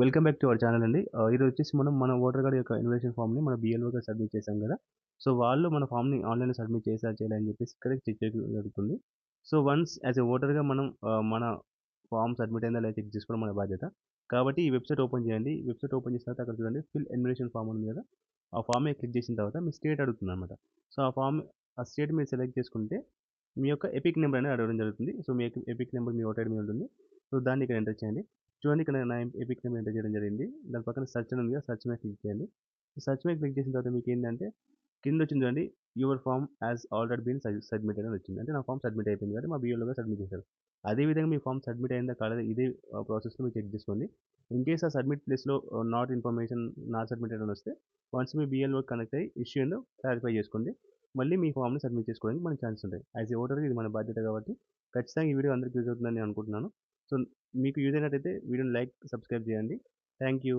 Welcome back to our channel అండి. ఈరోజు వచ్చేసి మనం మన ఓటర్ కార్డ్ యొక్క ఇన్విటేషన్ ఫామ్‌ని మన BLOగా సబ్మిట్ చేశాం గదా! సో, వాళ్ళు మన ఫామ్‌ని ఆన్‌లైన్‌లో సబ్మిట్ చేశారా చేయలేదా అని చెప్పేసి ఇక్కడ చెక్ చేయడం జరుగుతుంది. సో, వన్స్ యాస్ ఎ ఓటర్‌గా మనం మన ఫామ్ సబ్మిట్ అయిందా లేదా చెక్ చేసుకోవడం మన బాధ్యత. కాబట్టి ఈ వెబ్‌సైట్ ఓపెన్ చేయండి. వెబ్‌సైట్ ఓపెన్ చేసిన తర్వాత అక్కడ చూడండి ఫిల్ ఇన్విటేషన్ ఫామ్ ఉంది గదా! ఆ ఫామ్ మీద క్లిక్ చేసిన తర్వాత మీ స్టేట్ అడుగుతుందనమాట. సో, ఆ స్టేట్ మీరు సెలెక్ట్ చేసుకుంటే మీ యొక్క ఎపిక్ నెంబర్ అనేది అడగడం జరుగుతుంది. సో, మీ ఎపిక్ నెంబర్ మీ ఓటర్ ఐడీ మీద ఉంటుంది. సో, దాన్ని ఇక్కడ ఎంటర్ చేయండి. చూడండి ఇక్కడ నా ఎపిక్ నేమ్ ఎంటర్ చేయడం జరిగింది. దాని పక్కన సెర్చ్ అని ఉంది కదా! సెర్చ్ మీద క్లిక్ చేయండి. సెర్చ్ మీద క్లిక్ చేసిన తర్వాత మీకేందంటే కిందొచ్చింది చూడండి. Your form has already been submitted అని వచ్చింది. అంటే నా ఫార్మ్ సబ్మిట్ అయిపోయింది కాబట్టి మా BLOగా సబ్మిట్ చేశారు. అదే విధంగా మీ ఫార్మ్ సబ్మిట్ అయిందా కాలేదా ఇదే ప్రాసెస్‌లో మీరు చెక్ చేసుకోండి. ఇన్‌కేస్ ఆ సబ్మిట్ ప్లేస్‌లో నాట్ ఇన్ఫర్మేషన్ నాట్ సబ్మిటెడ్ అని వస్తే వన్స్ మీ BLO కనెక్ట్ అయ్యి ఇష్యూ ఏందో క్లారిఫై చేసుకోండి. మళ్ళీ మీ ఫార్మ్‌ని సబ్మిట్ చేసుకోవడానికి మనకు ఛాన్స్ ఉంటాయి. యాస్ ఎ ఓటర్‌గా ఇది మన బాధ్యత కాబట్టి ఖచ్చితంగా ఈ వీడియో అందరికి యూజ్ అవుతుందని నేను అనుకుంటున్నాను. సో మీకు యూజ్ అయినట్టయితే వీడియోని లైక్, సబ్స్క్రైబ్ చేయండి. Thank you.